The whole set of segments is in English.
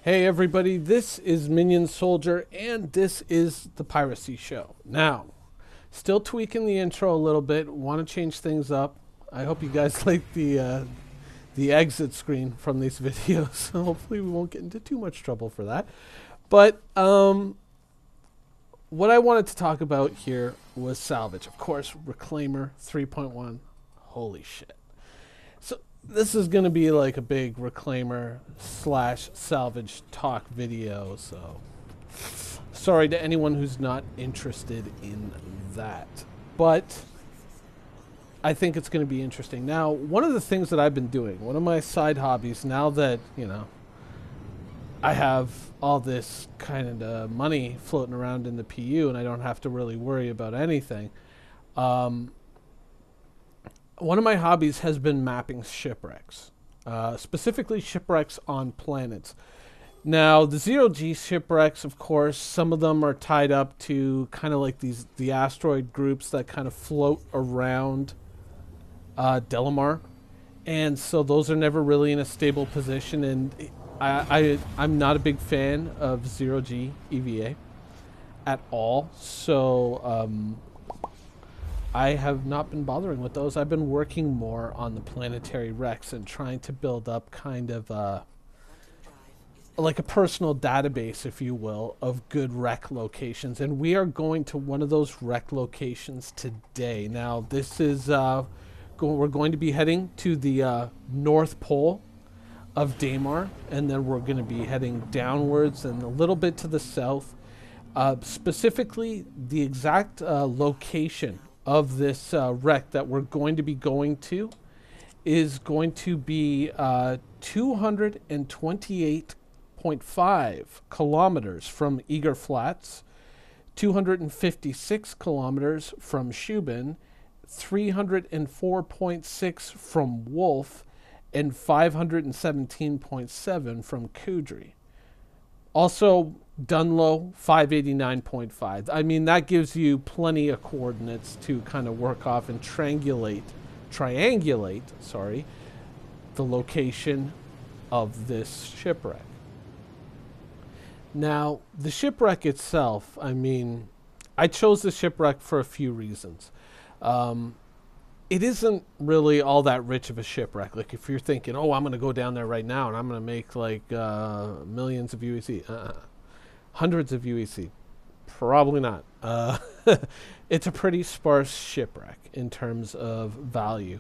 Hey everybody, this is Minion Soldier, and this is the Piracy Show. Now, still tweaking the intro a little bit. Want to change things up. I hope you guys like the exit screen from these videos. Hopefully, we won't get into too much trouble for that. But what I wanted to talk about here was Salvage. Of course, Reclaimer 3.1. Holy shit! So this is going to be like a big Reclaimer slash Salvage talk video, so sorry to anyone who's not interested in that. But I think it's going to be interesting. Now, one of the things that I've been doing, one of my side hobbies, now that, I have all this kind of money floating around in the PU and I don't have to really worry about anything, one of my hobbies has been mapping shipwrecks, specifically shipwrecks on planets. Now, the zero-G shipwrecks, of course, some of them are tied up to kind of like the asteroid groups that kind of float around daymar, and so those are never really in a stable position. And I'm not a big fan of zero-G EVA at all, so I have not been bothering with those. I've been working more on the planetary wrecks and trying to build up kind of like a personal database, if you will, of good wreck locations. And we are going to one of those wreck locations today. Now, this is we're going to be heading to the North Pole of daymar, and then we're going to be heading downwards and a little bit to the south. Specifically, the exact location of this wreck that we're going to be going to is going to be 228.5 kilometers from Eager Flats, 256 kilometers from Shubin, 304.6 from Wolf, and 517.7 from Kudry. Also, Dunlow, 589.5. I mean, that gives you plenty of coordinates to kind of work off and triangulate, the location of this shipwreck. Now, the shipwreck itself, I mean, I chose the shipwreck for a few reasons. It isn't really all that rich of a shipwreck. Like, if you're thinking, oh, I'm going to go down there right now and I'm going to make like millions of UEC. Hundreds of UEC. Probably not. It's a pretty sparse shipwreck in terms of value.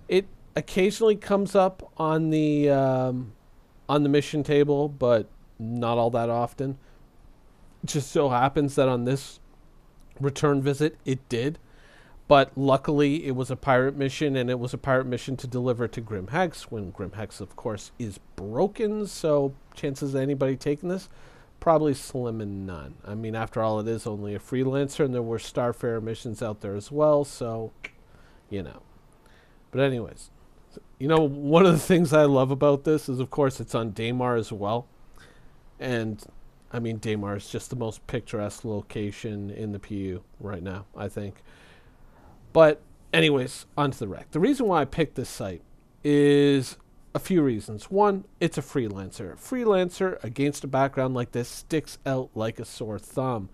It occasionally comes up on the mission table, but not all that often. It just so happens that on this return visit, it did. But luckily, it was a pirate mission, and it was a pirate mission to deliver to Grim Hex, when Grim Hex, of course, is broken. So chances of anybody taking this, probably slim and none. I mean, after all, it is only a Freelancer, and there were Starfarer missions out there as well, so, But anyways, one of the things I love about this is, of course, it's on daymar as well. And, I mean, daymar is just the most picturesque location in the PU right now, I think. But anyways, onto the wreck. The reason why I picked this site is a few reasons. One, it's a Freelancer. Freelancer against a background like this sticks out like a sore thumb.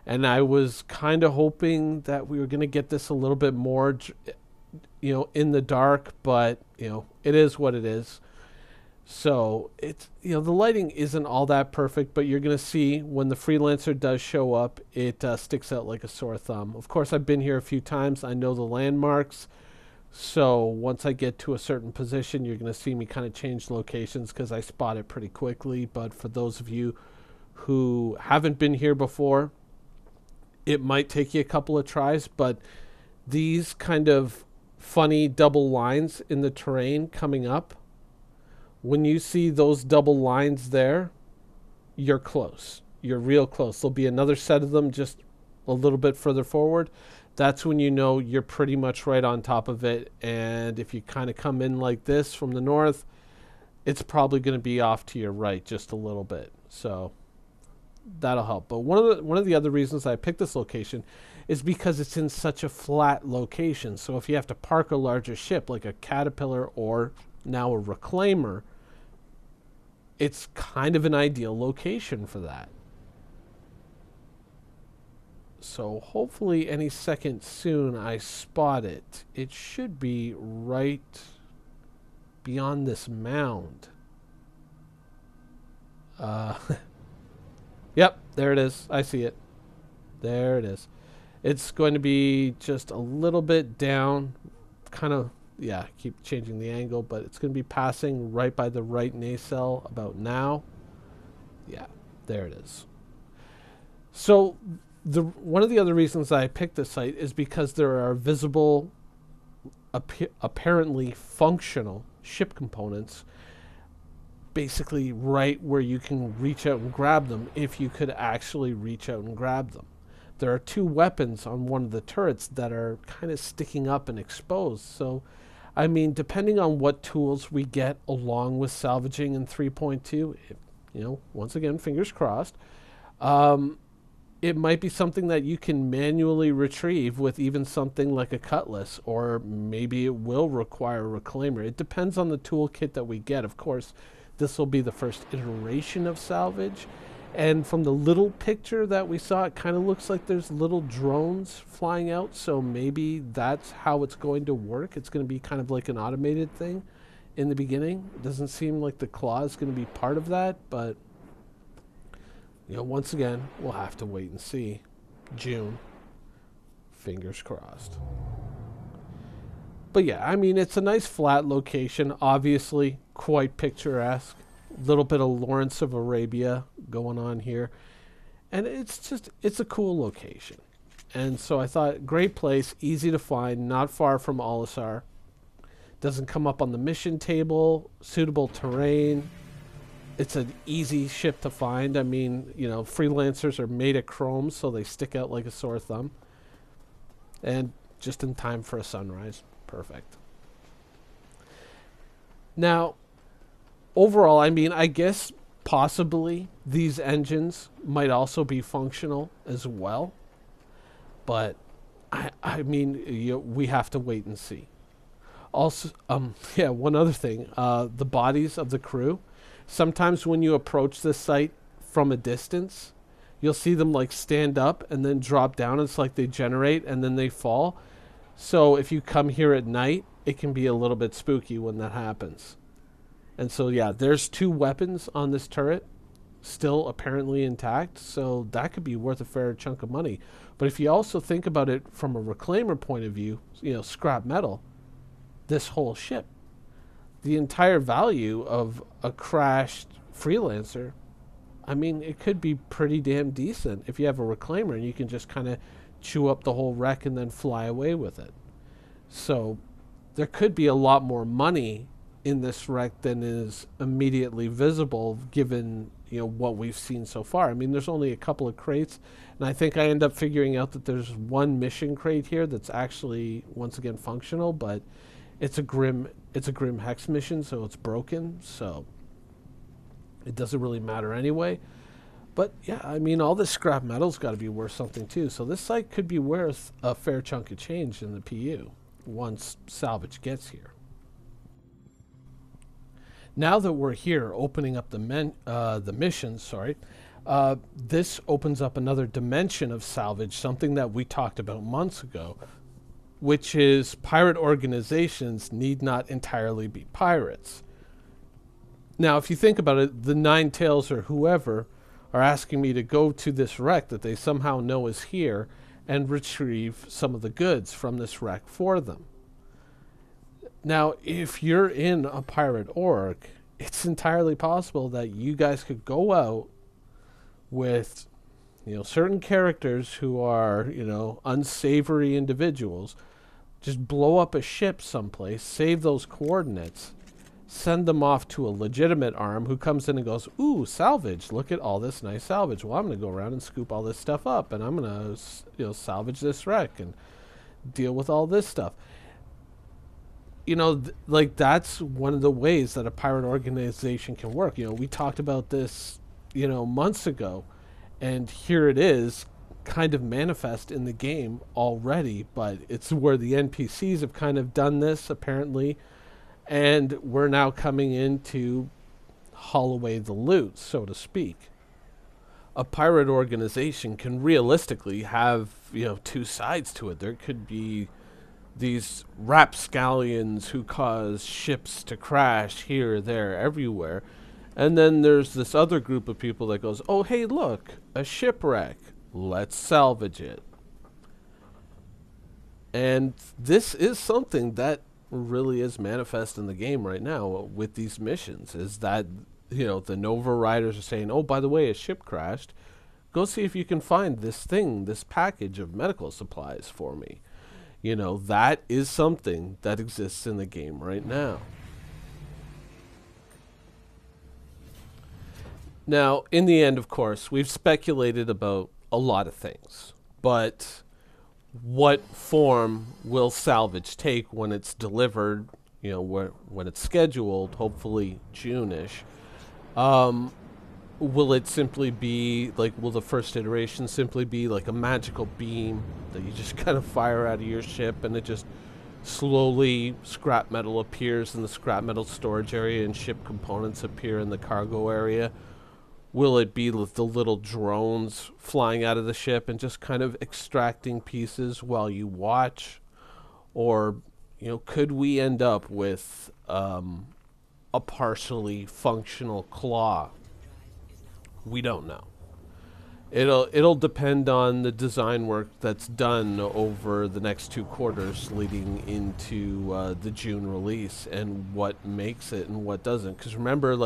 And I was kind of hoping that we were going to get this a little bit more, in the dark, but, it is what it is. So it's, the lighting isn't all that perfect, but you're going to see when the Freelancer does show up, it sticks out like a sore thumb. Of course, I've been here a few times. I know the landmarks. So once I get to a certain position, you're going to see me kind of change locations because I spot it pretty quickly. But for those of you who haven't been here before, it might take you a couple of tries, but these kind of funny double lines in the terrain coming up, when you see those double lines there, you're close. You're real close. There'll be another set of them just a little bit further forward. That's when you know you're pretty much right on top of it. And if you kind of come in like this from the north, it's probably going to be off to your right just a little bit. So that'll help. But one of the other reasons I picked this location is because it's in such a flat location. So if you have to park a larger ship like a Caterpillar or now a Reclaimer, it's kind of an ideal location for that. So hopefully any second soon I spot it. It should be right beyond this mound. Yep, there it is. I see it. There it is. It's going to be just a little bit down, kind of, yeah, keep changing the angle, but it's going to be passing right by the right nacelle about now. Yeah, there it is. So one of the other reasons I picked this site is because there are visible, apparently functional ship components basically right where you can reach out and grab them if you could actually reach out and grab them. There are two weapons on one of the turrets that are kind of sticking up and exposed. So, I mean, depending on what tools we get along with salvaging in 3.2, once again, fingers crossed, it might be something that you can manually retrieve with even something like a cutlass, or maybe it will require a reclaimer. It depends on the toolkit that we get. Of course, this will be the first iteration of salvage. And from the little picture that we saw, it kind of looks like there's little drones flying out. So maybe that's how it's going to work. It's going to be kind of like an automated thing in the beginning. It doesn't seem like the claw is going to be part of that, but once again, we'll have to wait and see. June. Fingers crossed. But yeah, I mean, it's a nice flat location. Obviously, quite picturesque. A little bit of Lawrence of Arabia going on here. And it's a cool location. And so I thought, great place, easy to find, not far from Olisar. Doesn't come up on the mission table, suitable terrain. It's an easy ship to find. I mean, freelancers are made of chrome, so they stick out like a sore thumb. And just in time for a sunrise. Perfect. Now, overall, I mean, I guess possibly these engines might also be functional as well. But, I mean, we have to wait and see. Also, one other thing. The bodies of the crew. Sometimes when you approach this site from a distance, you'll see them like stand up and then drop down. It's like they generate and then they fall. So if you come here at night, it can be a little bit spooky when that happens. And so, yeah, there's two weapons on this turret still apparently intact. So that could be worth a fair chunk of money. But if you also think about it from a reclaimer point of view, scrap metal, this whole ship, the entire value of a crashed Freelancer, I mean, it could be pretty damn decent if you have a reclaimer and you can just kind of chew up the whole wreck and then fly away with it. So there could be a lot more money in this wreck than is immediately visible given, what we've seen so far. I mean, there's only a couple of crates, and I think I end up figuring out that there's one mission crate here that's actually, once again, functional, but it's a Grim Hex mission, so it's broken, so it doesn't really matter anyway. But yeah, I mean, all this scrap metal's got to be worth something too. So this site could be worth a fair chunk of change in the PU once salvage gets here. Now that we're here, opening up the missions, this opens up another dimension of salvage, something that we talked about months ago, which is pirate organizations need not entirely be pirates. Now, if you think about it, the Nine Tails or whoever are asking me to go to this wreck that they somehow know is here and retrieve some of the goods from this wreck for them. Now, if you're in a pirate org, it's entirely possible that you guys could go out with, certain characters who are, unsavory individuals, just blow up a ship someplace, save those coordinates, send them off to a legitimate arm who comes in and goes, ooh, salvage, look at all this nice salvage. Well, I'm going to go around and scoop all this stuff up, and I'm going to, salvage this wreck and deal with all this stuff. That's one of the ways that a pirate organization can work. We talked about this, months ago, and here it is, kind of manifest in the game already, but it's where the NPCs have kind of done this, apparently, and we're now coming into haul away the loot, so to speak. A pirate organization can realistically have, two sides to it. There could be these rapscallions who cause ships to crash here, there, everywhere. And then there's this other group of people that goes, oh, hey, look, a shipwreck. Let's salvage it. And this is something that really is manifest in the game right now with these missions, is that, the Nova Riders are saying, oh, by the way, a ship crashed. Go see if you can find this thing, this package of medical supplies for me. That is something that exists in the game right now. Now, in the end, of course, we've speculated about a lot of things, but what form will Salvage take when it's delivered, when it's scheduled, hopefully June-ish? Will it simply be, will the first iteration simply be like a magical beam that you just kind of fire out of your ship and it just slowly, scrap metal appears in the scrap metal storage area and ship components appear in the cargo area? Will it be with the little drones flying out of the ship and just kind of extracting pieces while you watch? Or, could we end up with a partially functional claw? We don't know. It'll depend on the design work that's done over the next 2 quarters leading into the June release, and what makes it and what doesn't. Because remember,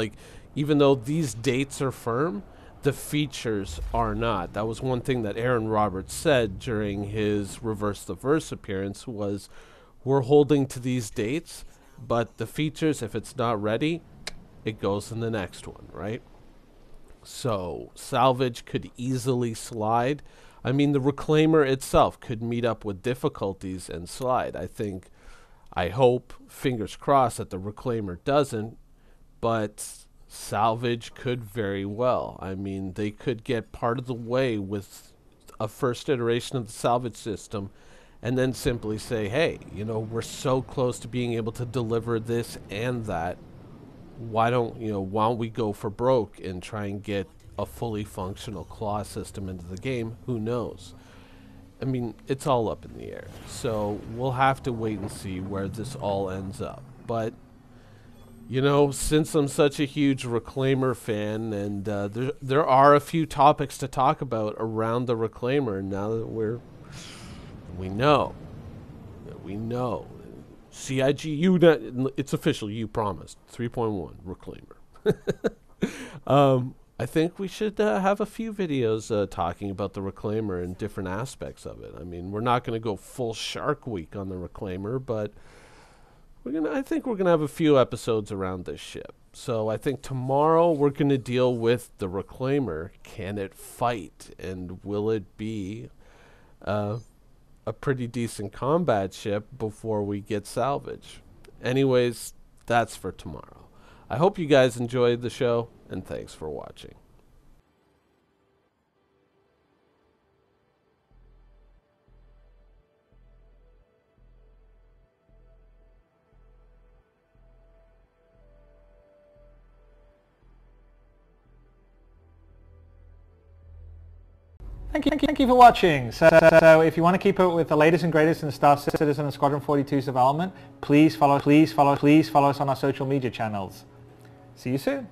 even though these dates are firm, the features are not. That was one thing that Aaron Roberts said during his Reverse the Verse appearance was, we're holding to these dates, but the features, if it's not ready, it goes in the next one, right? So Salvage could easily slide. I mean, the Reclaimer itself could meet up with difficulties and slide. I hope, fingers crossed, that the Reclaimer doesn't, but Salvage could very well. I mean, they could get part of the way with a first iteration of the Salvage system and then simply say, hey, we're so close to being able to deliver this and that. Why don't we go for broke and try and get a fully functional claw system into the game? Who knows? I mean, it's all up in the air. So we'll have to wait and see where this all ends up. But, since I'm such a huge Reclaimer fan, and there are a few topics to talk about around the Reclaimer now that we know. CIG, it's official, you promised. 3.1, Reclaimer. I think we should have a few videos talking about the Reclaimer and different aspects of it. I mean, we're not going to go full Shark Week on the Reclaimer, but I think we're going to have a few episodes around this ship. So I think tomorrow we're going to deal with the Reclaimer. Can it fight? And will it be a pretty decent combat ship before we get Salvage? Anyways, that's for tomorrow. I hope you guys enjoyed the show, and thanks for watching. Thank you for watching. So if you want to keep up with the latest and greatest in Star Citizen and Squadron 42's development, please follow us on our social media channels. See you soon.